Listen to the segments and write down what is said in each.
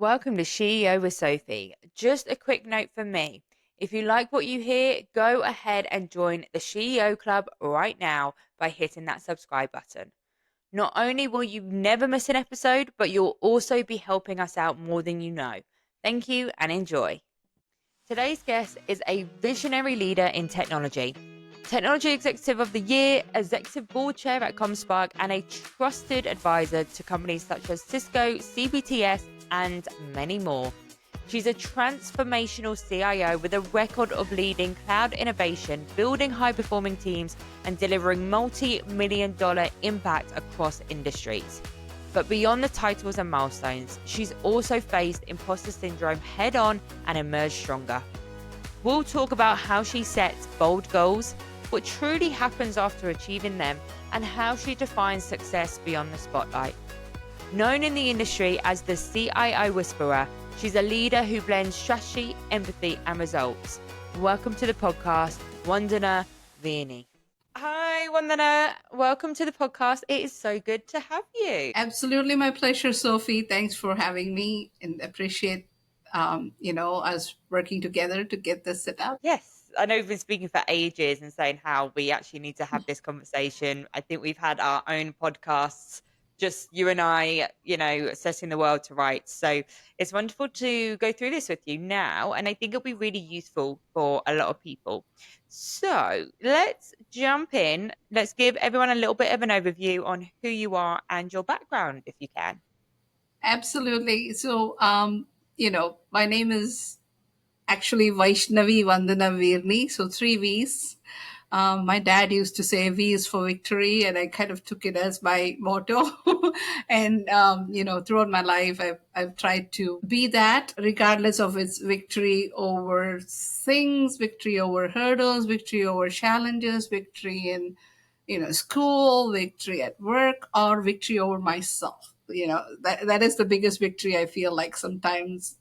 Welcome to CEO with Sophie. Just a quick note from me. If you like what you hear, go ahead and join the CEO Club right now by hitting that subscribe button. Not only will you never miss an episode, but you'll also be helping us out more than you know. Thank you and enjoy. Today's guest is a visionary leader in technology. Technology Executive of the Year, Executive Board Chair at ComSpark, and a trusted advisor to companies such as Cisco, CBTS, and many more. She's a transformational CIO with a record of leading cloud innovation, building high performing teams, and delivering multi-million-dollar impact across industries. But beyond the titles and milestones, she's also faced imposter syndrome head on and emerged stronger. We'll talk about how she sets bold goals, what truly happens after achieving them, and how she defines success beyond the spotlight. Known in the industry as the CIO Whisperer, she's a leader who blends strategy, empathy, and results. Welcome to the podcast, Vandhana Veerni. Hi, Vandhana. Welcome to the podcast. It is so good to have you. Absolutely, my pleasure, Sophie. Thanks for having me, and appreciate us working together to get this set up. Yes, I know we've been speaking for ages and saying how we actually need to have this conversation. I think we've had our own podcasts, just you and I, setting the world to rights. So it's wonderful to go through this with you now. And I think it'll be really useful for a lot of people. So let's jump in. Let's give everyone a little bit of an overview on who you are and your background, if you can. Absolutely. So, my name is actually Vaishnavi Vandana Veerni, so three V's. My dad used to say V is for victory, and I kind of took it as my motto. And, throughout my life, I've tried to be that, regardless of its victory over things, victory over hurdles, victory over challenges, victory in school, victory at work, or victory over myself. That is the biggest victory. I feel like sometimes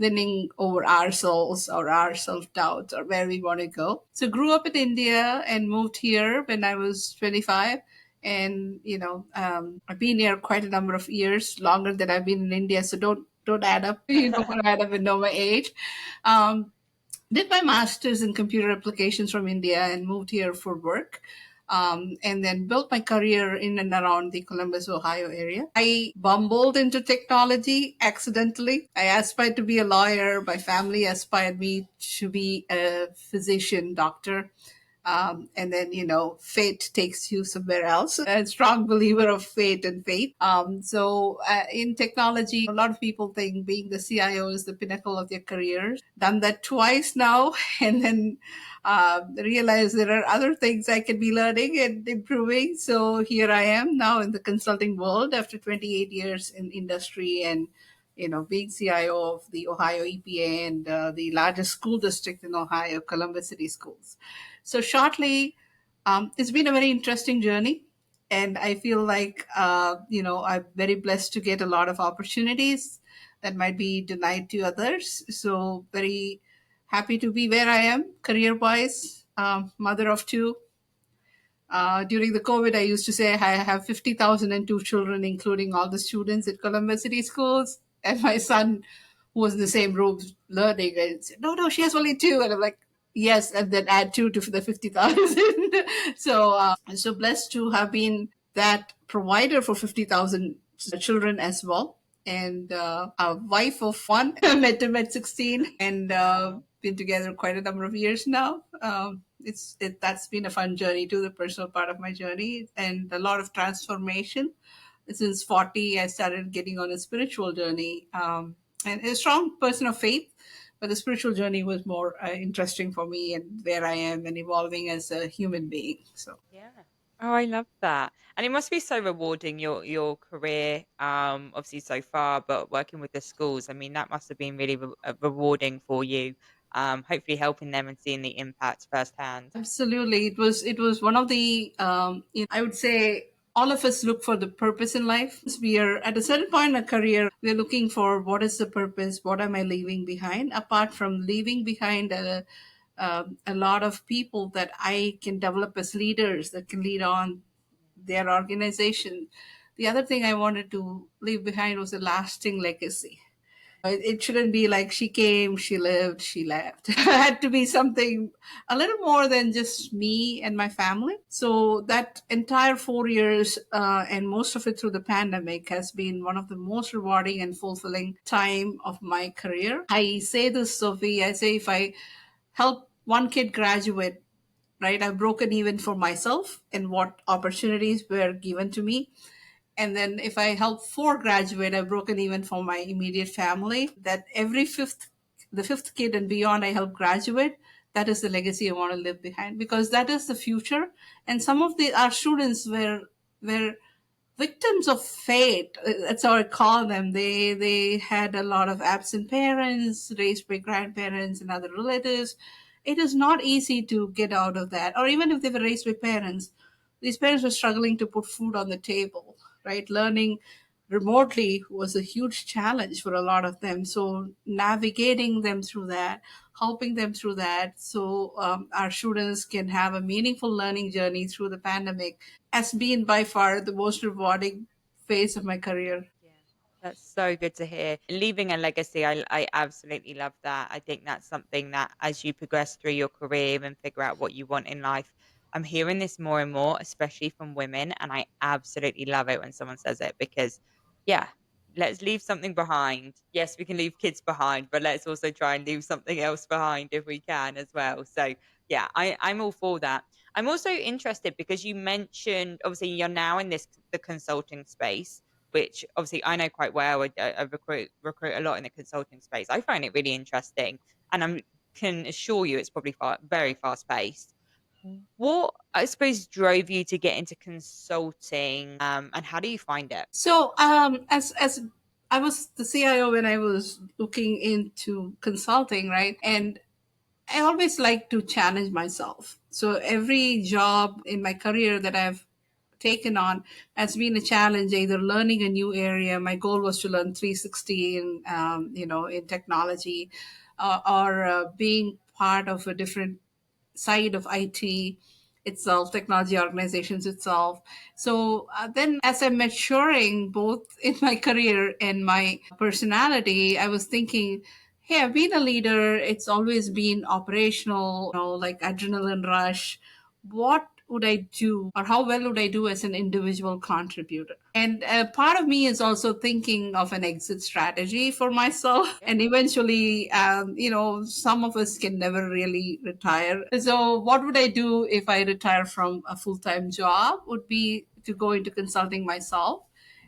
winning over ourselves or our self-doubt or where we want to go. So grew up in India and moved here when I was 25. And I've been here quite a number of years, longer than I've been in India. So don't add up. You don't add up and know my age. um, did my master's in computer applications from India and moved here for work. And then built my career in and around the Columbus, Ohio area. I bumbled into technology accidentally. I aspired to be a lawyer. My family aspired me to be a physician, doctor. And then, fate takes you somewhere else. A strong believer of fate and fate. In technology, a lot of people think being the CIO is the pinnacle of their careers. Done that twice now, and then realize there are other things I can be learning and improving. So here I am now in the consulting world after 28 years in industry and being CIO of the Ohio EPA and the largest school district in Ohio, Columbus City Schools. So shortly, it's been a very interesting journey. And I feel like, I'm very blessed to get a lot of opportunities that might be denied to others. So very happy to be where I am career-wise, mother of two. During the COVID, I used to say I have 50,002 children, including all the students at Columbus City Schools. And my son, who was in the same room learning, and said, no, she has only two. And I'm like, yes, and then add two to the 50,000. So blessed to have been that provider for 50,000 children as well. And a wife of one, met him at 16, and been together quite a number of years now. That's been a fun journey too, the personal part of my journey, and a lot of transformation. Since 40, I started getting on a spiritual journey, and a strong person of faith, but the spiritual journey was more interesting for me and where I am and evolving as a human being. So Yeah. Oh, I love that. And it must be so rewarding your career, obviously so far, but working with the schools. I mean, that must have been really rewarding for you. Hopefully helping them and seeing the impact firsthand. absolutely, it was one of the I would say all of us look for the purpose in life. We are at a certain point in a career, we're looking for what is the purpose, what am I leaving behind, apart from leaving behind a lot of people that I can develop as leaders that can lead on their organization. The other thing I wanted to leave behind was a lasting legacy. It shouldn't be like she came, she lived, she left. It had to be something a little more than just me and my family. So that entire 4 years, and most of it through the pandemic, has been one of the most rewarding and fulfilling time of my career. I say this, Sophie, I say if I help one kid graduate, right, I've broken even for myself and what opportunities were given to me. And then if I help four graduate, I've broken even for my immediate family. That every the fifth kid and beyond I help graduate, that is the legacy I want to leave behind, because that is the future. And some of our students were victims of fate. That's how I call them. They had a lot of absent parents, raised by grandparents and other relatives. It is not easy to get out of that. Or even if they were raised by parents, these parents were struggling to put food on the table, right? Learning remotely was a huge challenge for a lot of them. So navigating them through that, helping them through that, so our students can have a meaningful learning journey through the pandemic, has been by far the most rewarding phase of my career. Yeah, that's so good to hear. Leaving a legacy, I absolutely love that. I think that's something that as you progress through your career and figure out what you want in life, I'm hearing this more and more, especially from women. And I absolutely love it when someone says it because, yeah, let's leave something behind. Yes, we can leave kids behind, but let's also try and leave something else behind if we can as well. So, yeah, I'm all for that. I'm also interested because you mentioned obviously you're now in the consulting space, which obviously I know quite well. I recruit a lot in the consulting space. I find it really interesting, and I can assure you it's probably very fast paced. What I suppose drove you to get into consulting, and how do you find it? So, as I was the CIO when I was looking into consulting, right? And I always like to challenge myself. So every job in my career that I've taken on has been a challenge, either learning a new area. My goal was to learn 360 in, in technology, or being part of a different side of IT itself, technology organizations itself. So then, as I'm maturing both in my career and my personality, I was thinking, hey, I've been a leader. It's always been operational, like adrenaline rush. What would I do, or how well would I do as an individual contributor? And part of me is also thinking of an exit strategy for myself. Yeah, And eventually, some of us can never really retire. So, what would I do if I retire from a full time job? Would be to go into consulting myself.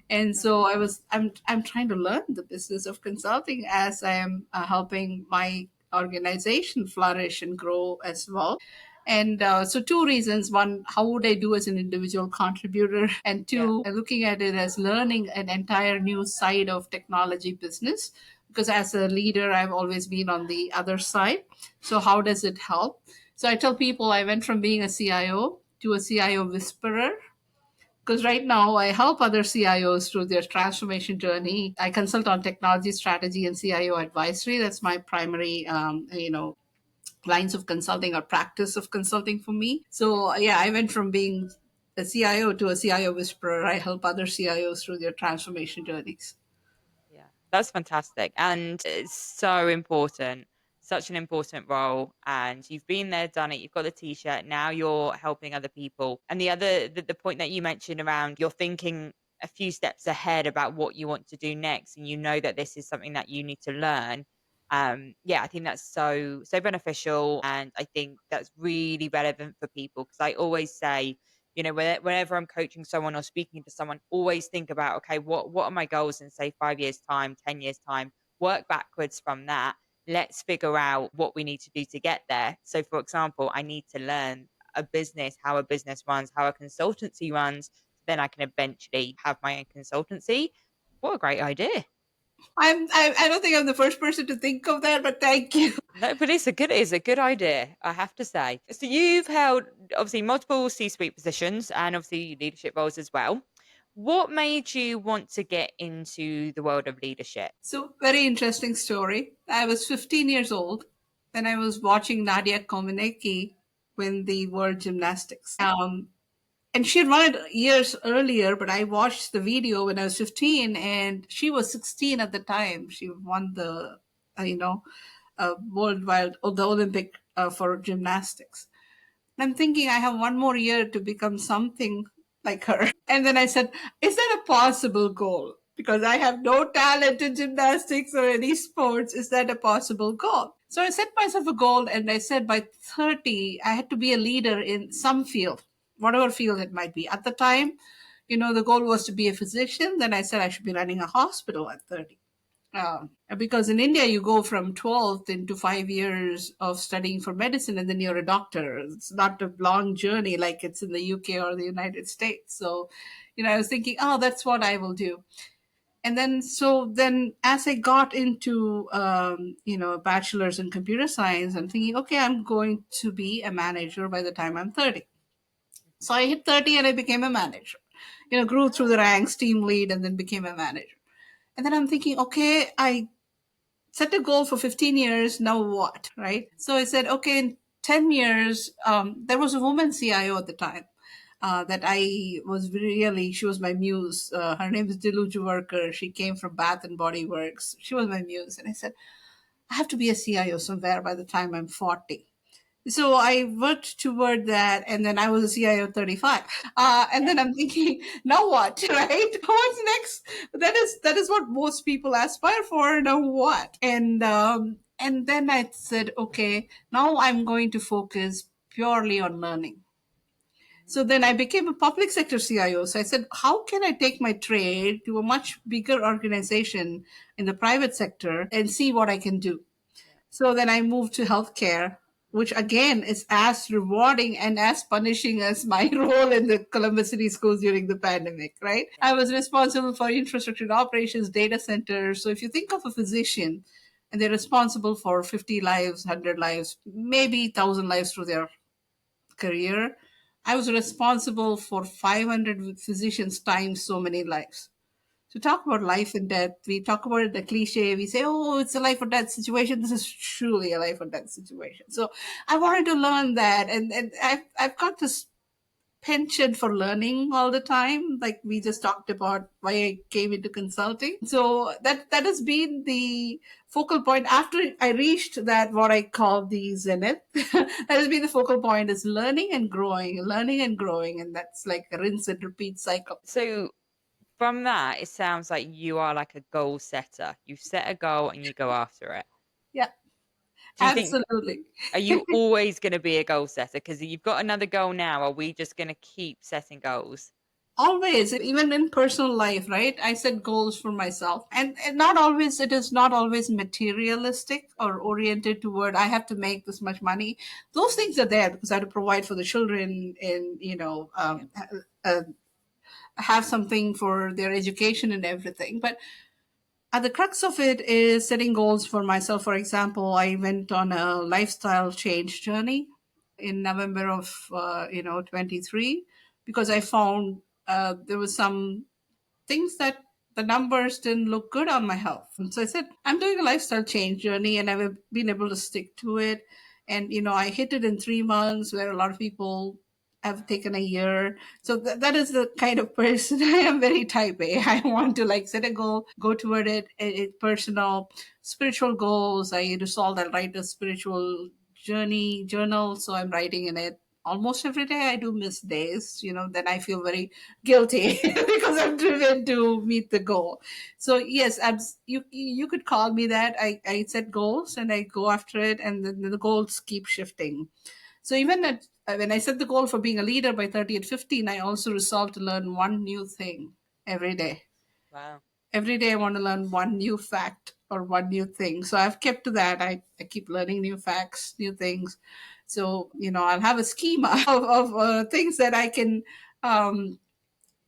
And so nice. I'm trying to learn the business of consulting as I am helping my organization flourish and grow as well. And so, two reasons: one, how would I do as an individual contributor? And Yeah, two, looking at it as learning an entire new side of technology business. Because as a leader, I've always been on the other side. So, how does it help? So, I tell people I went from being a CIO to a CIO whisperer, because right now I help other CIOs through their transformation journey. I consult on technology strategy and CIO advisory. That's my primary, lines of consulting or practice of consulting for me. So yeah, I went from being a CIO to a CIO whisperer. I help other CIOs through their transformation journeys. yeah, that's fantastic, and it's so important. Such an important role, and you've been there, done it. You've got the t-shirt. Now you're helping other people. And the point that you mentioned around you're thinking a few steps ahead about what you want to do next, and you know that this is something that you need to learn. Yeah, I think that's so beneficial, and I think that's really relevant for people because I always say, whenever I'm coaching someone or speaking to someone, always think about, okay, what are my goals in say 5 years time, 10 years time, work backwards from that. Let's figure out what we need to do to get there. So for example, I need to learn a business, how a business runs, how a consultancy runs, so then I can eventually have my own consultancy. What a great idea. I don't think I'm the first person to think of that, but thank you. No, but it's a good idea, I have to say. So you've held obviously multiple C-suite positions and obviously leadership roles as well. What made you want to get into the world of leadership? So very interesting story. I was 15 years old when I was watching Nadia Comaneci win the World Gymnastics. And she had won it years earlier, but I watched the video when I was 15, and she was 16 at the time. She won the, you know, worldwide, or the Olympic for gymnastics. And I'm thinking I have one more year to become something like her. And then I said, is that a possible goal? Because I have no talent in gymnastics or any sports. Is that a possible goal? So I set myself a goal, and I said by 30, I had to be a leader in some field, whatever field it might be. At the time, the goal was to be a physician. Then I said I should be running a hospital at 30. Because in India, you go from 12th into 5 years of studying for medicine, and then you're a doctor. It's not a long journey like it's in the UK or the United States. So, I was thinking, oh, that's what I will do. And then, as I got into, a bachelor's in computer science, I'm thinking, okay, I'm going to be a manager by the time I'm 30. So I hit 30 and I became a manager. Grew through the Wow. ranks, team lead, and then became a manager. And then I'm thinking, okay, I set a goal for 15 years. Now what? Right. So I said, okay, in 10 years, there was a woman CIO at the time. That I was really, she was my muse. Her name is Dilu Juvarkar. She came from Bath and Body Works. She was my muse. And I said, I have to be a CIO somewhere by the time I'm 40. So I worked toward that, and then I was a CIO 35. And then I'm thinking, now what, right? What's next? That is what most people aspire for. Now what? And then I said, okay, now I'm going to focus purely on learning. So then I became a public sector CIO. So I said, how can I take my trade to a much bigger organization in the private sector and see what I can do? Yeah. So then I moved to healthcare, which again is as rewarding and as punishing as my role in the Columbus City Schools during the pandemic, right? I was responsible for infrastructure and operations, data centers. So if you think of a physician and they're responsible for 50 lives, 100 lives, maybe 1,000 lives through their career, I was responsible for 500 physicians times so many lives. To talk about life and death, we talk about it the cliche. We say, "Oh, it's a life or death situation." This is truly a life or death situation. So I wanted to learn that, and I've got this penchant for learning all the time. Like we just talked about why I came into consulting. So that has been the focal point after I reached that what I call the zenith. That has been the focal point is learning and growing, and that's like a rinse and repeat cycle. So from that, it sounds like you are like a goal setter. You set a goal and you go after it. Yeah, Do you think, absolutely. are you always going to be a goal setter? Because you've got another goal now. Are we just going to keep setting goals? Always, even in personal life, right? I set goals for myself, and not always, it is not always materialistic or oriented toward I have to make this much money. Those things are there because I have to provide for the children, and Yeah. uh, have something for their education and everything. But at the crux of it is setting goals for myself. For example, I went on a lifestyle change journey in November of 23, because I found there was some things that the numbers didn't look good on my health. And so I said, I'm doing a lifestyle change journey, and I've been able to stick to it. And, I hit it in 3 months where a lot of people have Wow. taken a year. So that is the kind of person I am, very type A. I want to like set a goal, go toward it, personal, spiritual goals. I resolved, I'll write a spiritual journey journal. So I'm writing in it almost every day. I do miss days, then I feel very guilty because I'm driven to meet the goal. So yes, you could call me that. I set goals and I go after it, and then the goals keep shifting. So even when I set the goal for being a leader by 30 at 15, I also resolved to learn one new thing every day. Wow. Every day I want to learn one new fact or one new thing. So I've kept to that. I keep learning new facts, new things. So, I'll have a schema of things that I can um,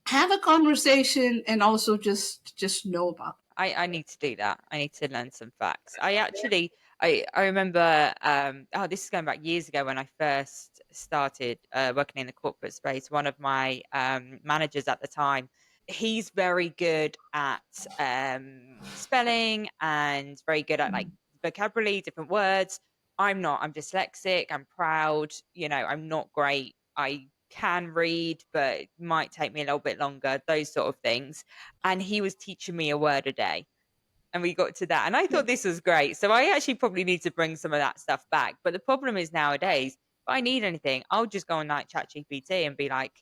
have a conversation and also just know about. I need to do that. I need to learn some facts. I remember this is going back years ago when I first started working in the corporate space. One of my managers at the time, he's very good at spelling and very good at like vocabulary, different words. I'm not. I'm dyslexic. I'm proud. I'm not great. I can read, but it might take me a little bit longer, those sort of things. And he was teaching me a word a day. And we got to that. And I thought this was great. So I actually probably need to bring some of that stuff back. But the problem is nowadays, if I need anything, I'll just go on like ChatGPT and be like,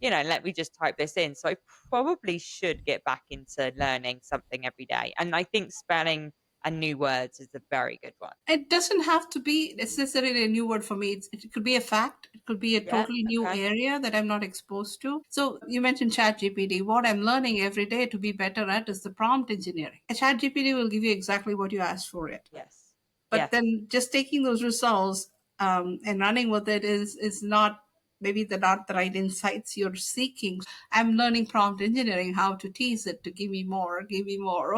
let me just type this in. So I probably should get back into learning something every day. And I think spelling and new words is a very good one. It doesn't have to be necessarily a new word for me. It could be a fact. It could be a Yeah. totally new Okay. area that I'm not exposed to. So you mentioned ChatGPT. What I'm learning every day to be better at is the prompt engineering. A ChatGPT will give you exactly what you asked for it. Yes. But Yes. then just taking those results and running with it is not maybe the not the right insights you're seeking. I'm learning prompt engineering, how to tease it to give me more.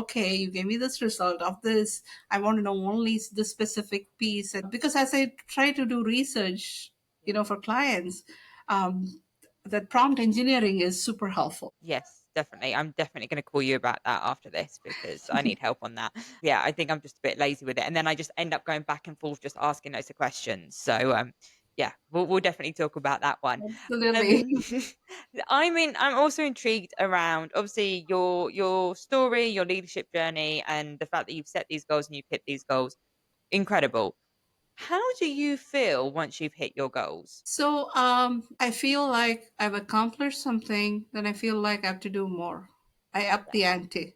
Okay, you gave me this result of this. I want to know only the specific piece. And because as I try to do research, for clients, um, that prompt engineering is super helpful. Yes, definitely. I'm definitely going to call you about that after this because I need help on that. Yeah, I think I'm just a bit lazy with it, and then I just end up going back and forth just asking loads of questions. So, yeah, we'll definitely talk about that one. Absolutely. Um, I'm also intrigued around obviously your story, your leadership journey, and the fact that you've set these goals and you've hit these goals. Incredible. How do you feel once you've hit your goals? So I feel like I've accomplished something, then I feel like I have to do more. I up Yeah. the ante.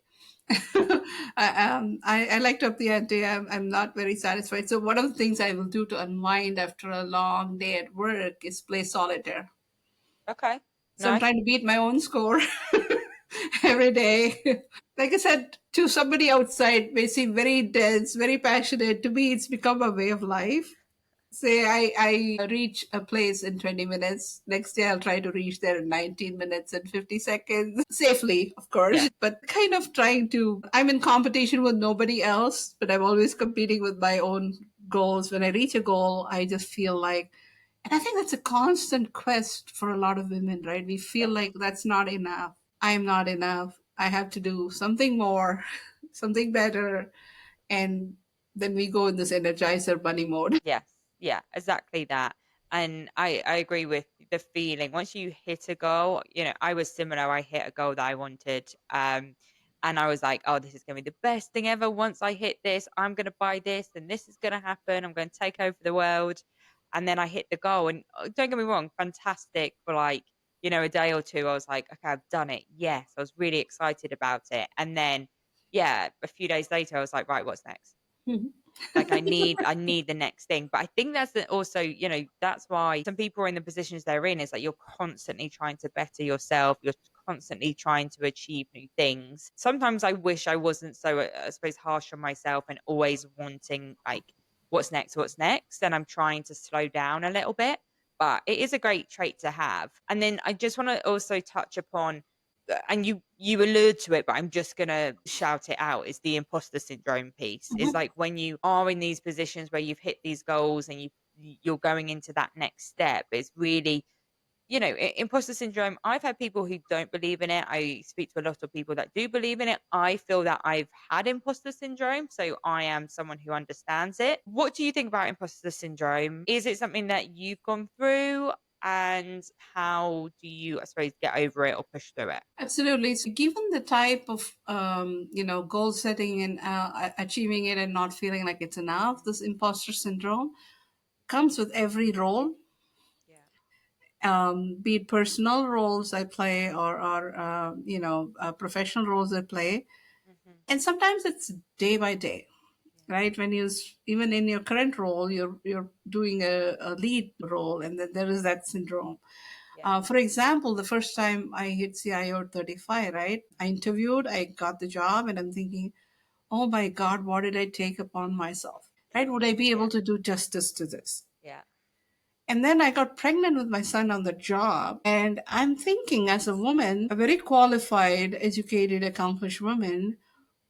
I like to up the ante. I'm not very satisfied. So one of the things I will do to unwind after a long day at work is play solitaire. Okay. So I'm Nice. trying to beat my own score every day. Like I said, to somebody outside may seem very dense, very passionate. To me, it's become a way of life. Say I reach a place in 20 minutes. Next day, I'll try to reach there in 19 minutes and 50 seconds. Safely, of course, Yeah. but kind of trying to, I'm in competition with nobody else, but I'm always competing with my own goals. When I reach a goal, I just feel like, and I think that's a constant quest for a lot of women, right? We feel Yes. like that's not enough. I'm not enough. I have to do something more, something better. And then we go in this energizer bunny mode. Yes. Yeah, exactly that. And I agree with the feeling. Once you hit a goal, I was similar. I hit a goal that I wanted. And I was like, oh, this is gonna be the best thing ever. Once I hit this, I'm gonna buy this, and this is gonna happen. I'm gonna take over the world. And then I hit the goal. And don't get me wrong, fantastic for like, a day or two. I was like, okay, I've done it. Yes. I was really excited about it. And then yeah, a few days later, I was like, right, what's next? Like I need the next thing. But I think that's also, that's why some people are in the positions they're in is like you're constantly trying to better yourself. You're constantly trying to achieve new things. Sometimes I wish I wasn't so, I suppose, harsh on myself and always wanting like, what's next? What's next? And I'm trying to slow down a little bit. But it is a great trait to have. And then I just want to also touch upon and you allude to it, but I'm just gonna shout it out, is the imposter syndrome piece. Is like when you are in these positions where you've hit these goals and you're going into that next step, it's really, imposter syndrome. I've had people who don't believe in it. I speak to a lot of people that do believe in it. I feel that I've had imposter syndrome, so I am someone who understands it. What do you think about imposter syndrome? Is it something that you've gone through? And how do you, I suppose, get over it or push through it? Absolutely. So given the type of goal setting and achieving it and not feeling like it's enough, this imposter syndrome comes with every role, Yeah. be it personal roles I play or professional roles I play, Mhm. and sometimes it's day by day. Yeah. Right, when you even in your current role, you're doing a lead role, and then there is that syndrome. Yeah. For example, the first time I hit CIO 35, right? I interviewed, I got the job, and I'm thinking, oh my God, what did I take upon myself? Right? Would I be Yeah. able to do justice to this? Yeah. And then I got pregnant with my son on the job. And I'm thinking, as a woman, a very qualified, educated, accomplished woman,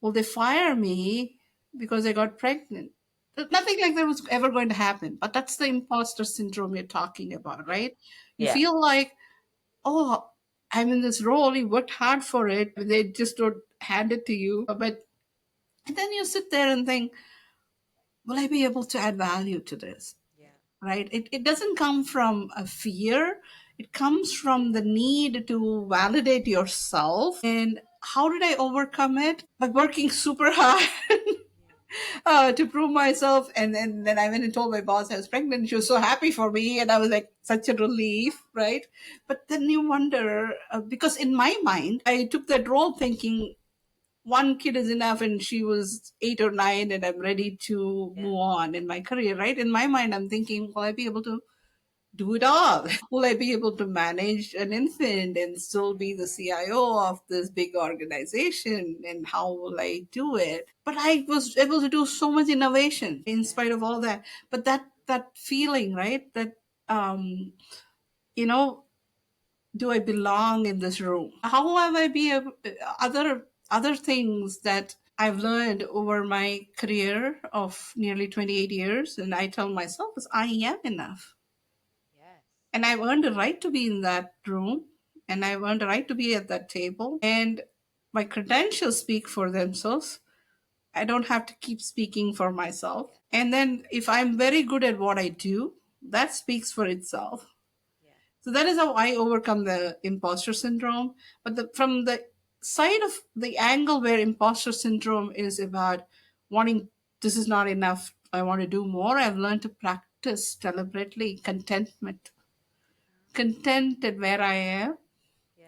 will they fire me because I got pregnant? Nothing like that was ever going to happen. But that's the imposter syndrome you're talking about, Yeah. right? You Yeah. feel like, oh, I'm in this role, you worked hard for it, they just don't hand it to you. But and then you sit there and think, will I be able to add value to this? Yeah. Right? It doesn't come from a fear. It comes from the need to validate yourself. And how did I overcome it? By working super hard Yeah. to prove myself. And then I went and told my boss I was pregnant. She was so happy for me. And I was like, such a relief, right? But then you wonder, because in my mind, I took that role thinking one kid is enough, and she was 8 or 9, and I'm ready to Yeah. move on in my career, right? In my mind, I'm thinking, will I be able to do it all? Will I be able to manage an infant and still be the CIO of this big organization? And how will I do it? But I was able to do so much innovation in Yeah. spite of all that. But that feeling, right? That you know, do I belong in this room? How have I be able, other things that I've learned over my career of nearly 28 years, and I tell myself is I am enough. Yes. And I've earned a right to be in that room, and I've earned a right to be at that table. And my credentials speak for themselves. I don't have to keep speaking for myself. Yeah. And then if I'm very good at what I do, that speaks for itself. Yeah. So that is how I overcome the imposter syndrome. But from the side of the angle where imposter syndrome is about wanting, this is not enough, I want to do more, I've learned to practice deliberately contentment. Contented where I am, Yeah.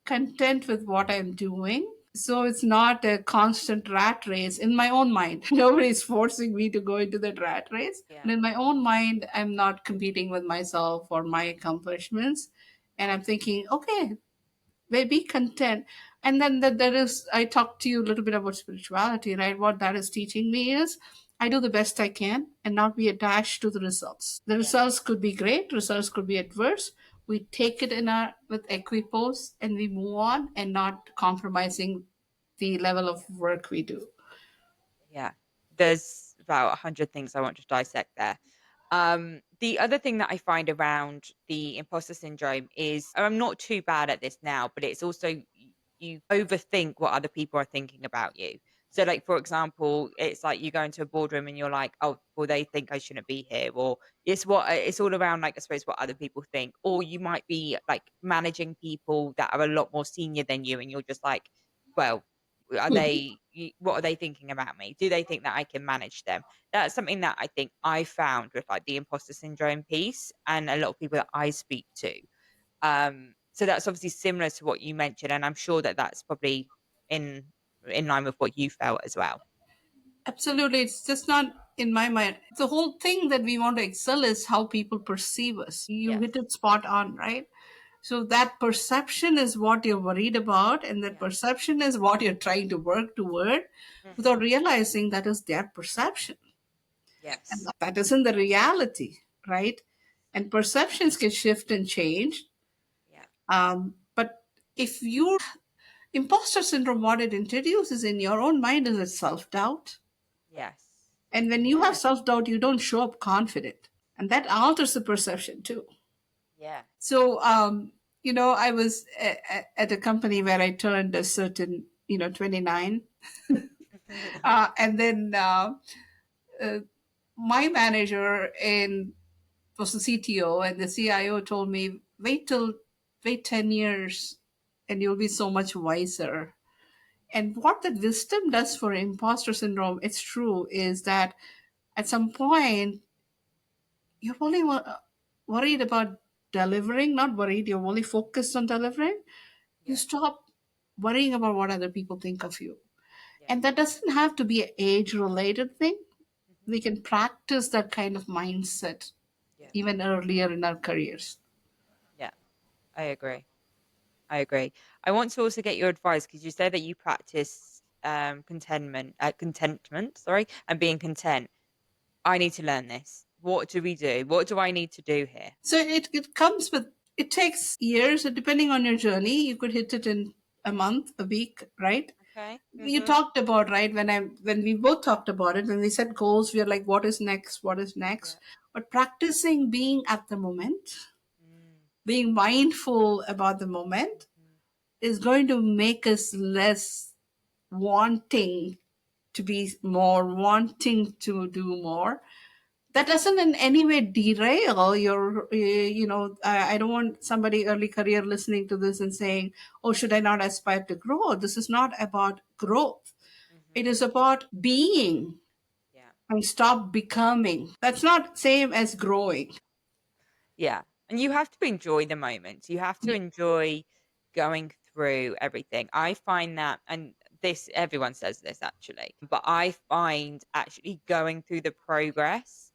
content with what I'm doing. So it's not a constant rat race in my own mind. Nobody's forcing me to go into that rat race. Yeah. And in my own mind, I'm not competing with myself or my accomplishments. And I'm thinking, okay, be content. And then there is, I talked to you a little bit about spirituality, right? What that is teaching me is I do the best I can and not be attached to the results. The Yeah. results could be great, results could be adverse. We take it in our with equipose and we move on, and not compromising the level of work we do. Yeah. There's about 100 things I want to dissect there. The other thing that I find around the imposter syndrome is I'm not too bad at this now, but it's also you overthink what other people are thinking about you. So, like for example, it's like you go into a boardroom and you're like, "Oh, well, they think I shouldn't be here," or it's all around like I suppose what other people think. Or you might be like managing people that are a lot more senior than you, and you're just like, "Well, what are they thinking about me? Do they think that I can manage them?" That's something that I think I found with like the imposter syndrome piece and a lot of people that I speak to. So that's obviously similar to what you mentioned, and I'm sure that that's probably in in line with what you felt as well. Absolutely. It's just not in my mind. The whole thing that we want to excel is how people perceive us. You hit Yes. it spot on, right? So that perception is what you're worried about, and that Yeah. perception is what you're trying to work toward Hmm. without realizing that is their perception. And Yes. that isn't the reality, right? And perceptions can shift and change. Yeah. But if you imposter syndrome, what it introduces in your own mind is a self doubt. Yes. And when you have Yeah. self doubt, you don't show up confident. And that alters the perception too. Yeah. So, I was at a company where I turned a certain, 29. And then my manager was the CTO, and the CIO told me, wait 10 years and you'll be so much wiser. And what that wisdom does for imposter syndrome, it's true, is that at some point you're only worried about delivering, not worried, you're only focused on delivering. You Yeah. stop worrying about what other people think of you. Yeah. And that doesn't have to be an age related thing. Hmm. We can practice that kind of mindset Yeah. even earlier in our careers. Yeah. I agree. I agree. I want to also get your advice because you say that you practice contentment, sorry, and being content. I need to learn this. What do we do? What do I need to do here? So it comes with, it takes years, depending on your journey. You could hit it in a month, a week, right? Okay. You talked about, right, when we both talked about it, when we set goals, we are like, what is next, what is Yeah. next? But practicing being at the moment, Mm. being mindful about the moment, Mhm. is going to make us less wanting to be more, wanting to do more. that doesn't in any way derail your I don't want somebody early career listening to this and saying, oh, should I not aspire to grow? This is not about growth. It Hmm. is about being, Yeah. and stop becoming. That's not same as growing. Yeah. And you have to enjoy the moments. You have to Yeah. enjoy going through everything. I find that, and this, everyone says this actually, but I find actually going through the progress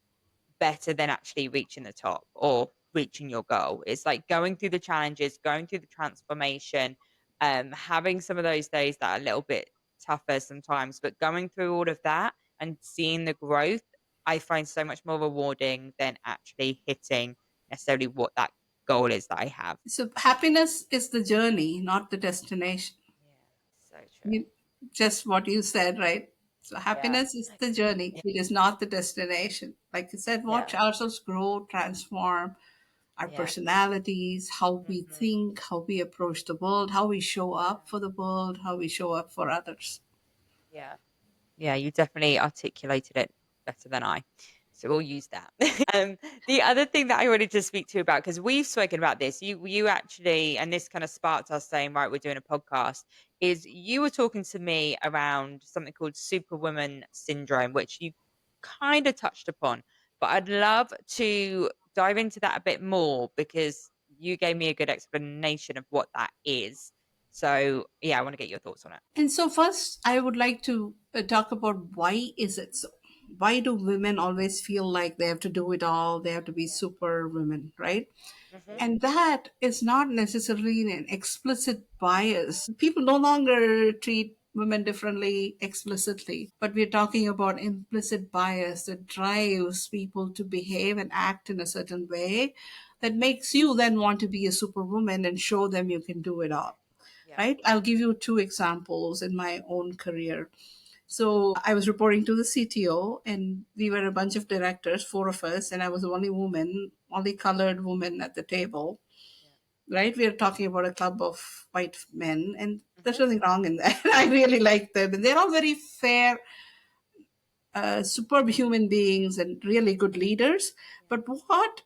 better than actually reaching the top or reaching your goal. It's like going through the challenges, going through the transformation, having some of those days that are a little bit tougher sometimes, but going through all of that and seeing the growth, I find so much more rewarding than actually hitting necessarily what that goal is that I have. So happiness is the journey, not the destination. Yeah, so true. You, just what you said, right? So Yeah, happiness is the journey. It is not the destination. Like you said, watch yeah, ourselves grow, transform our yeah. personalities, how we Hmm. think, how we approach the world, how we show Yeah, up for the world, how we show up for others. yeah. Yeah, you definitely articulated it better than I. So we'll use that. um, the other thing that I wanted to speak to you about, because we've spoken about this, you actually, and this kind of sparked us saying, right, we're doing a podcast, is you were talking to me around something called Superwoman Syndrome, which you kind of touched upon. But I'd love to dive into that a bit more because you gave me a good explanation of what that is. So yeah, I want to get your thoughts on it. And so first I would like to talk about why is it so? Why do women always feel like they have to do it all? They have to be Yeah. super women, right? Hmm. And that is not necessarily an explicit bias. People no longer treat women differently explicitly, but we're talking about implicit bias that drives people to behave and act in a certain way that makes you then want to be a superwoman and show them you can do it all. Yeah. Right? I'll give you two examples in my own career. So I was reporting to the CTO, and we were a bunch of directors, four of us, and I was the only woman, only colored woman at the table. Yeah. Right? We are talking about a club of white men, and there's Hmm. nothing wrong in that. I really like them, and they're all very fair, superb human beings, and really good leaders. Yeah. But what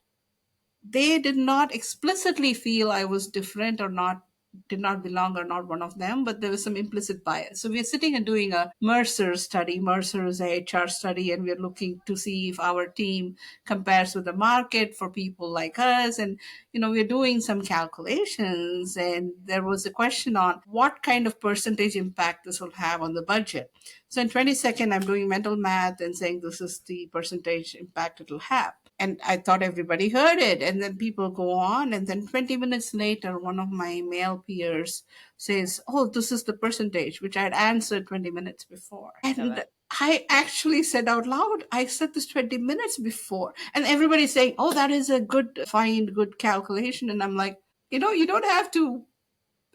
they did not explicitly feel I was different or not, did not belong or not one of them, but there was some implicit bias. So we're sitting and doing a Mercer study. Mercer is a HR study, and we're looking to see if our team compares with the market for people like us. And we're doing some calculations, and there was a question on what kind of percentage impact this will have on the budget. So in 20 seconds, I'm doing mental math and saying this is the percentage impact it will have. And I thought everybody heard it. And then people go on. And then 20 minutes later, one of my male peers says, oh, this is the percentage, which I had answered 20 minutes before. Love And it. I actually said out loud, I said this 20 minutes before. And everybody's saying, oh, that is a good find, good calculation. And I'm like, you don't have to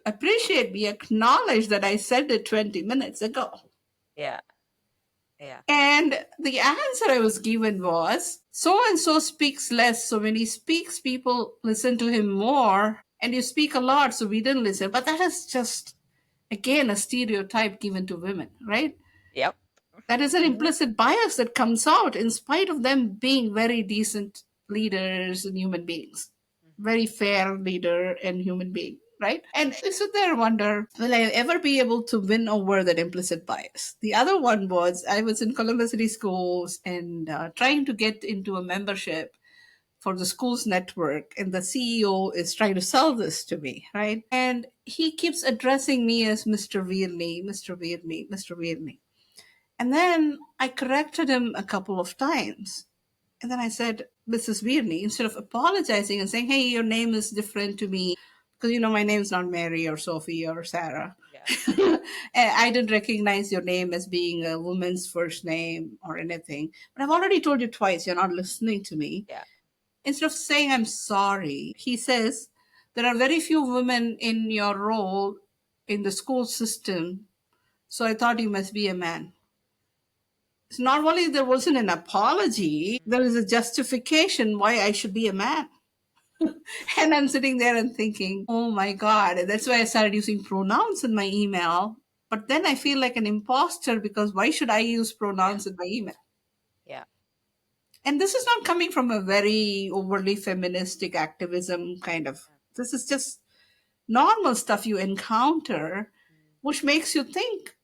appreciate me, acknowledge that I said it 20 minutes ago. Yeah. Yeah. And the answer I was given was so and so speaks less. So when he speaks, people listen to him more. And you speak a lot, so we didn't listen. But that is just, again, a stereotype given to women, right? Yep. That is an Mhm, implicit bias that comes out in spite of them being very decent leaders and human beings. mhm, Very fair leader and human being, right? And I sit there and wonder, will I ever be able to win over that implicit bias? The other one was I was in Columbus City Schools and trying to get into a membership for the school's network, and the CEO is trying to sell this to me, right? And he keeps addressing me as Mr. Veerni, Mr. Veerni, Mr. Veerni. And then I corrected him a couple of times. And then I said, Mrs. Veerni, instead of apologizing and saying, hey, your name is different to me, because my name's not Mary or Sophie or Sarah. yeah, And I didn't recognize your name as being a woman's first name or anything. But I've already told you twice, you're not listening to me. yeah, Instead of saying, I'm sorry, he says, there are very few women in your role in the school system. So I thought you must be a man. So not only there wasn't an apology, mhm, there is a justification why I should be a man. And I'm sitting there and thinking, oh my God. And that's why I started using pronouns in my email. But then I feel like an imposter because why should I use yeah, pronouns in my email? yeah, And this is not coming from a very overly feministic activism kind of, this is just normal stuff you encounter, Mm. which makes you think,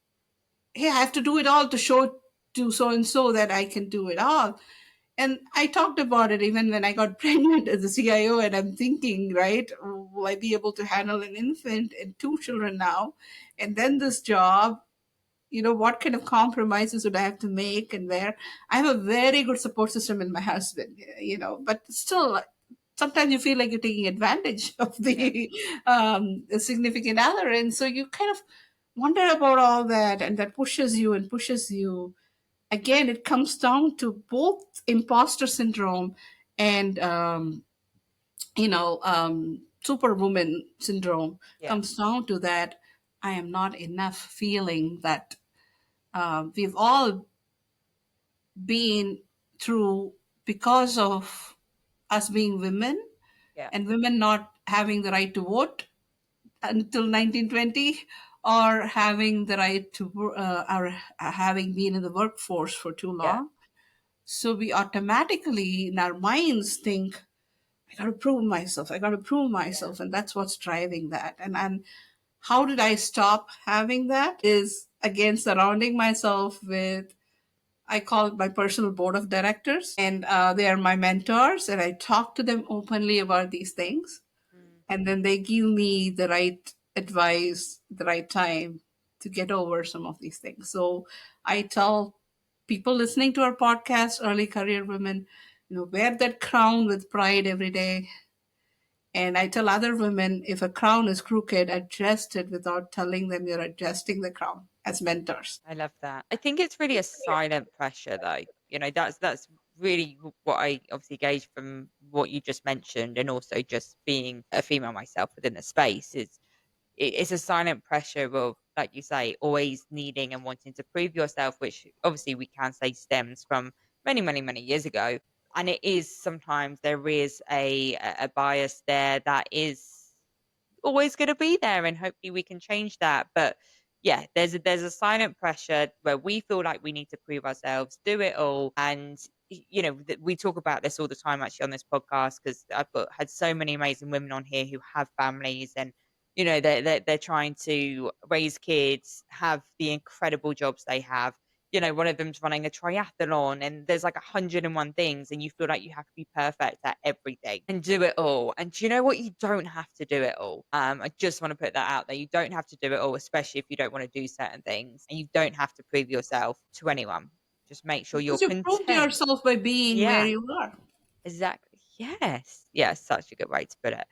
hey, I have to do it all to show to so and so that I can do it all. And I talked about it even when I got pregnant as a CIO, and I'm thinking, right, will I be able to handle an infant and two children now? And then this job, what kind of compromises would I have to make, and where I have a very good support system in my husband, but still, sometimes you feel like you're taking advantage of Yeah. the significant other. And so you kind of wonder about all that, and that pushes you and pushes you. Again, it comes down to both imposter syndrome and superwoman syndrome. Yeah. Comes down to that I am not enough feeling that we've all been through, because of us being women Yeah. and women not having the right to vote until 1920, or having the right to or having been in the workforce for too Yeah. long. So we automatically in our minds think, I got to prove myself, I got to prove Yeah. myself. And that's what's driving that. And how did I stop having that is, again, surrounding myself with, I call it my personal board of directors, and they are my mentors, and I talk to them openly about these things, Mm. and then they give me the right advice at the right time to get over some of these things. So I tell people listening to our podcast, early career women, wear that crown with pride every day. And I tell other women, if a crown is crooked, adjust it without telling them you're adjusting the crown, as mentors. I love that. I think it's really a silent pressure, though. That's really what I obviously gauge from what you just mentioned, and also just being a female myself within the space is it's a silent pressure of, like you say, always needing and wanting to prove yourself, which obviously we can say stems from many, many, many years ago. And it is sometimes there is a bias there that is always going to be there, and hopefully we can change that. But yeah, there's a silent pressure where we feel like we need to prove ourselves, do it all. And we talk about this all the time actually on this podcast, because had so many amazing women on here who have families, and they're trying to raise kids, have the incredible jobs they have. One of them's running a triathlon, and there's like 101 things, and you feel like you have to be perfect at everything and do it all. And do you know what? You don't have to do it all. I just want to put that out there. You don't have to do it all, especially if you don't want to do certain things, and you don't have to prove yourself to anyone. Just make sure you're Because you proved content. yourself by being where Yeah, you are. exactly. Yes. Yes, such a good way to put it.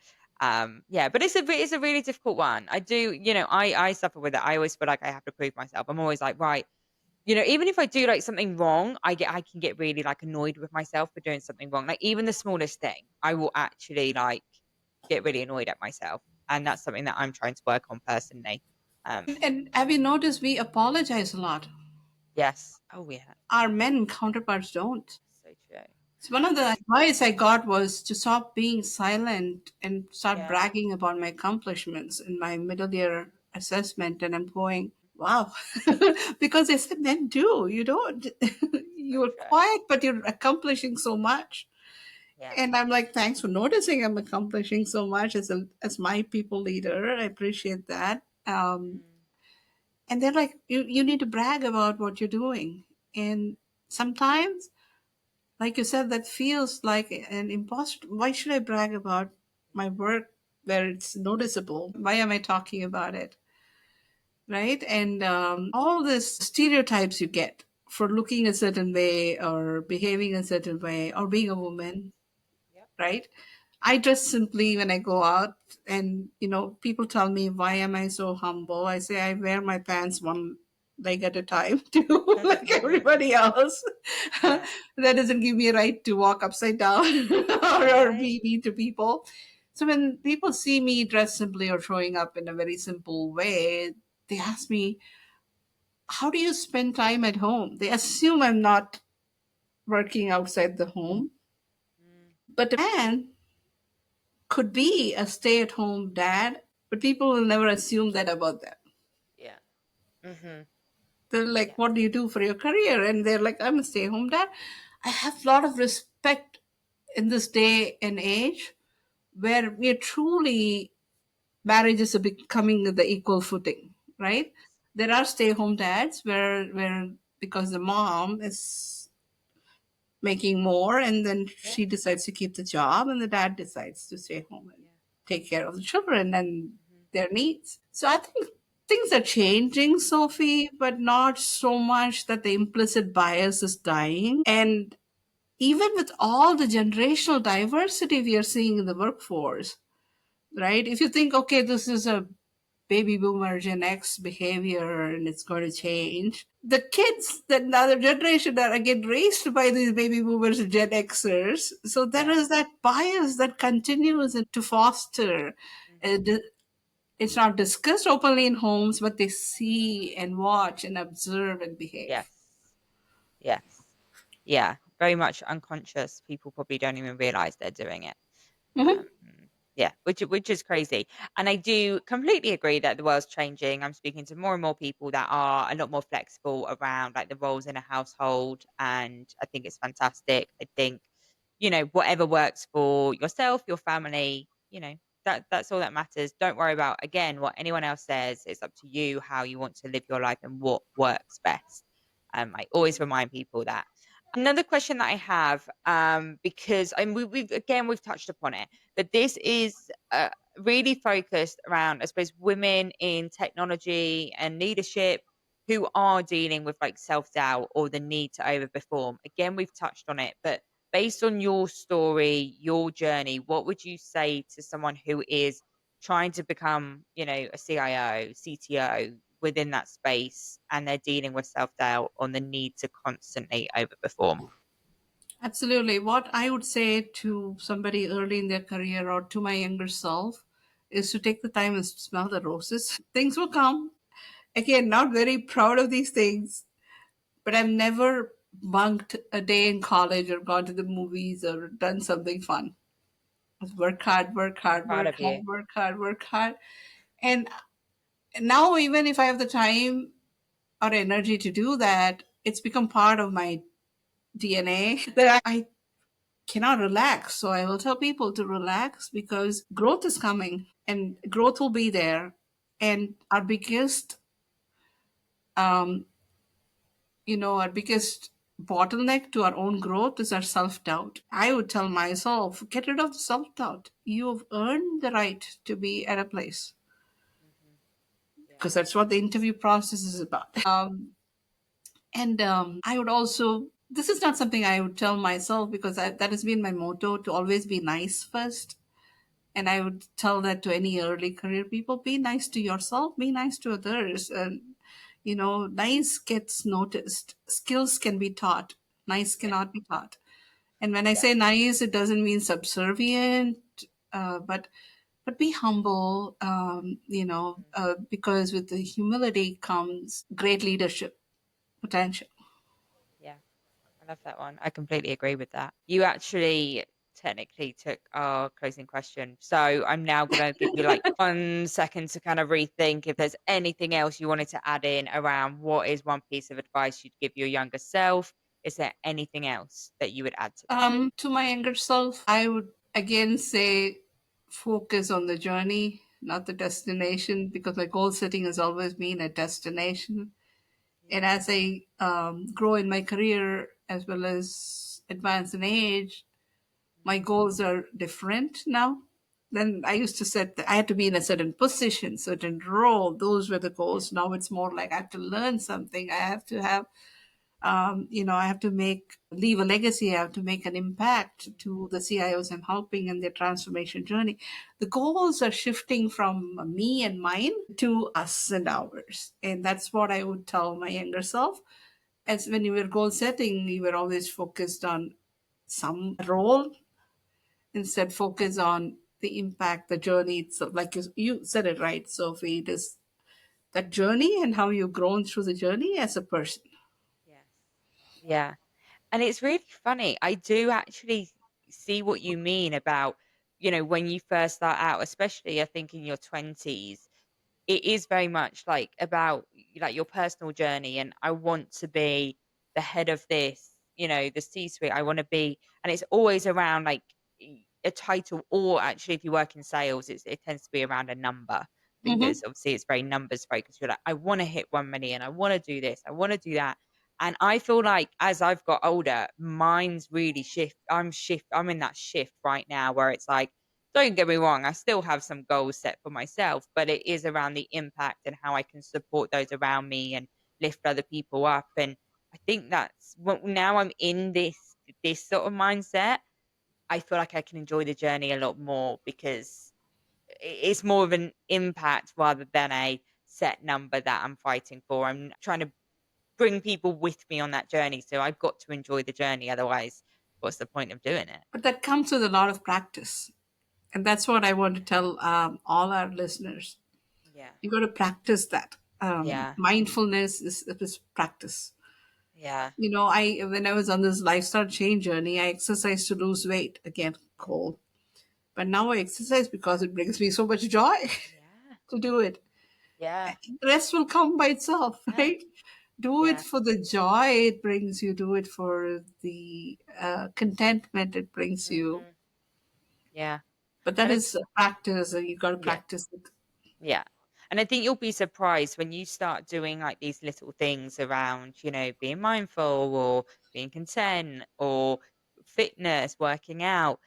Yeah, but it's a really difficult one. I do, I suffer with it. I always feel like I have to prove myself. I'm always like, right, even if I do like something wrong, I can get really like annoyed with myself for doing something wrong. Like even the smallest thing, I will actually like get really annoyed at myself. And that's something that I'm trying to work on personally. And have you noticed we apologize a lot? Yes. Oh yeah. Our men counterparts don't. So true. So one of the advice I got was to stop being silent and start Yeah. bragging about my accomplishments in my middle year assessment. And I'm going, wow, because they said men do. You don't. So You're true. quiet, but you're accomplishing so much. Yeah. And I'm like, thanks for noticing I'm accomplishing so much as my people leader. I appreciate that. Mm, And they're like, you need to brag about what you're doing. And sometimes, like you said, that feels like an imposter. Why should I brag about my work where it's noticeable? Why am I talking about it? Right? And all these stereotypes you get for looking a certain way or behaving a certain way or being a woman, yep. right? I dress simply when I go out, and people tell me, why am I so humble? I say I wear my pants one leg at a time too, like everybody else. Yeah. That doesn't give me a right to walk upside down or Right. be mean to people. So when people see me dressed simply or showing up in a very simple way, they ask me, how do you spend time at home? They assume I'm not working outside the home. Mm, But a man could be a stay at home dad, but people will never assume that about them. yeah. Hmm. They're like, Yeah. what do you do for your career? And they're like, I'm a stay at home dad. I have a lot of respect in this day and age where we are truly marriages are becoming the equal footing, right? There are stay-home dads where because the mom is making more and then Yeah. she decides to keep the job and the dad decides to stay home and Yeah. take care of the children and Hmm. their needs. So I think things are changing, Sophie, but not so much that the implicit bias is dying. And even with all the generational diversity we are seeing in the workforce, right? If you think, okay, this is a baby boomer Gen X behavior and it's going to change, the kids, the another generation are again raised by these baby boomers and Gen Xers. So there Yeah. is that bias that continues to foster. Hmm. Uh, it's not discussed openly in homes, but they see and watch and observe and behave. Yes. Yes. Yeah. Very much unconscious. People probably don't even realize they're doing it. Mhm. Yeah, which is crazy. And I do completely agree that the world's changing. I'm speaking to more and more people that are a lot more flexible around like the roles in a household, and I think it's fantastic. I think, whatever works for yourself, your family, that's all that matters. Don't worry about again what anyone else says. It's up to you how you want to live your life and what works best. I always remind people that. Another question that I have, because we've touched upon it, but this is really focused around, I suppose, women in technology and leadership who are dealing with like self doubt or the need to overperform. Again, we've touched on it, but based on your story, your journey, what would you say to someone who is trying to become, a CIO, CTO within that space and they're dealing with self doubt on the need to constantly overperform? Absolutely. What I would say to somebody early in their career or to my younger self is to take the time and smell the roses. Things will come. Again, not very proud of these things, but I've never bunked a day in college or gone to the movies or done something fun. Just work hard, work hard, Proud work of you. hard, work hard, work hard. And now, even if I have the time or energy to do that, it's become part of my DNA that I cannot relax. So I will tell people to relax because growth is coming and growth will be there. And um, our biggest bottleneck to our own growth is our self doubt. I would tell myself, get rid of the self doubt. You have earned the right to be at a place Hmm. Yeah. because that's what the interview process is about. And I would also, this is not something I would tell myself because that has been my motto to always be nice first. And I would tell that to any early career people, be nice to yourself, be nice to others. And, nice gets noticed. Skills can be taught, nice Yeah. cannot be taught. And when I Yeah. say nice, it doesn't mean subservient, but be humble, Mhm. because with the humility comes great leadership potential. Yeah. I love that one. I completely agree with that. You actually technically took our closing question. So I'm now going to give you like 1 second to kind of rethink if there's anything else you wanted to add in around what is one piece of advice you'd give your younger self. Is there anything else that you would add to that? To my younger self, I would again say focus on the journey, not the destination, because my goal setting has always been a destination. And Yeah. as I grow in my career as well as advance in age, my Mhm. goals are different now. Then I used to set that I had to be in a certain position, certain role. Those were the Yeah. goals. Now it's more like I have to learn something. I have to have I have to leave a legacy. I have to make an impact Mhm. to the CIOs I'm helping in their transformation journey. The goals are shifting from me and mine to us and ours. And that's what I would tell my younger self. As when you were goal setting, you were always focused on some role, instead focus on the impact, the journey itself. Like you said it right, Sophie, it is that journey and how you've grown through the journey as a person. Yes. Yeah. And it's really funny. I do actually see what you mean about, when you first start out, especially I think in your 20s, it is very much like about like your personal journey and I want to be the head of this, the C-suite. I want to be, and it's always around like a title, or actually, if you work in sales, it tends to be around a number Hmm. because obviously it's very numbers focused. You're like, I want to hit 1 million, I want to do this, I want to do that. And I feel like as I've got older, mine's really I'm in that shift right now where it's like, don't get me wrong, I still have some goals set for myself, but it is around the impact and how I can support those around me and lift other people up. And I think that's what now I'm in this sort of mindset. I feel like I can enjoy the journey a lot more because it's more of an impact rather than a set number that I'm fighting for. I'm trying to bring people with me on that journey, so I've got to enjoy the journey. Otherwise, what's the point of doing it? But that comes with a lot of practice. And that's what I want to tell all our listeners. Yeah, You got to practice that. yeah, Mindfulness is practice. yeah, I when I was on this lifestyle change journey, I exercised to lose weight. Again, cold. But now I exercise because it brings me so much joy yeah, to do it. yeah, The rest will come by itself, yeah, right? Do it yeah, for the joy it brings you. Do it for the contentment it brings you. hmm, yeah. But that And is a practice, and you got to yeah, practice it. yeah. And I think you'll be surprised when you start doing like these little things around, being mindful or being content or fitness, working out.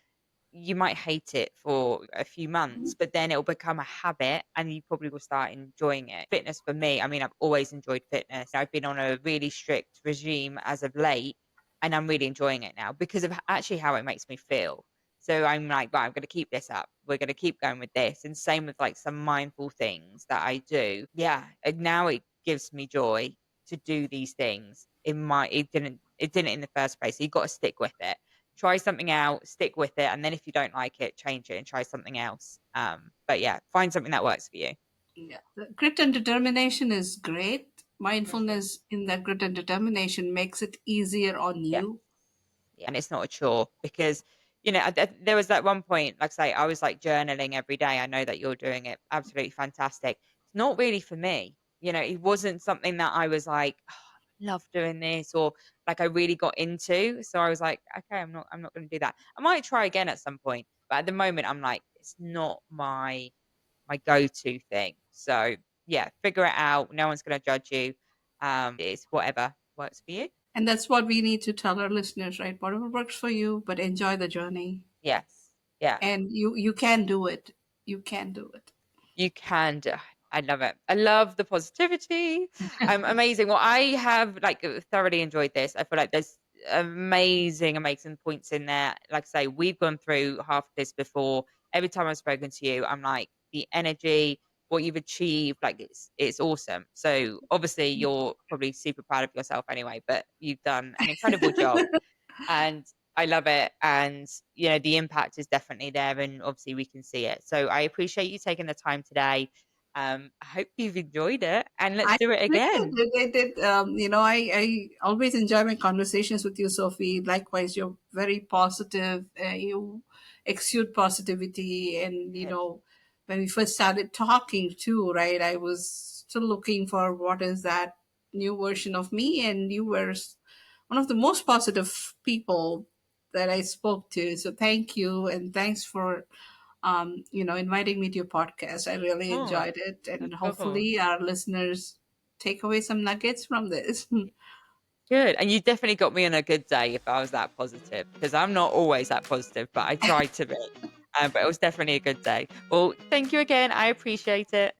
You might hate it for a few months, but then it'll become a habit and you probably will start enjoying it. Fitness for me, I mean, I've always enjoyed fitness. I've been on a really strict regime as of late, and I'm really enjoying it now because of actually how it makes me feel. So I'm like, right, I'm going to keep this up. We're going to keep going with this. And same with like some mindful things that I do. Yeah. And now it gives me joy to do these things. It didn't in the first place. So you've got to stick with it. Try something out, stick with it, and then if you don't like it, change it and try something else. But yeah, find something that works for you. Yeah. The grit and determination is great. Mhm. Mindfulness in that grit and determination makes it easier on Yeah, you. yeah, and it's not a chore because there was that one point, like I say, I was like journaling every day. I know that you're doing it, absolutely fantastic. It's not really for me. It wasn't something that I was like, oh, I love doing this, or like I really got into. So I was like, okay, I'm not going to do that. I might try again at some point, but at the moment, I'm like, it's not my go-to thing. So yeah, figure it out. No one's going to judge you. It's whatever works for you. And that's what we need to tell our listeners, right? Whatever works for you, but enjoy the journey. Yes. Yeah. And you can do it. You can do it. You can do. I love it. I love the positivity. Amazing. Well, I have like thoroughly enjoyed this. I feel like there's amazing, amazing points in there. Like I say, we've gone through half of this before. Every time I've spoken to you, I'm like the energy, what you've achieved, like it's awesome. So obviously you're probably super proud of yourself anyway, but you've done an incredible job. And I love it. And, the impact is definitely there. And obviously, we can see it. So I appreciate you taking the time today. I hope you've enjoyed it. And let's I do it did. again. I did. I always enjoy my conversations with you, Sophie. Likewise, you're very positive. You exude positivity. And, Good. when we first started talking too, right, I was still looking for what is that new version of me. And you were one of the most positive people that I spoke to. So thank you. And thanks for inviting me to your podcast. I really Oh, enjoyed it, of and course. hopefully, our listeners take away some nuggets from this. Good. And you definitely got me on a good day if I was that positive, because I'm not always that positive, but I try to be. But it was definitely a good day. Well, thank you again. I appreciate it.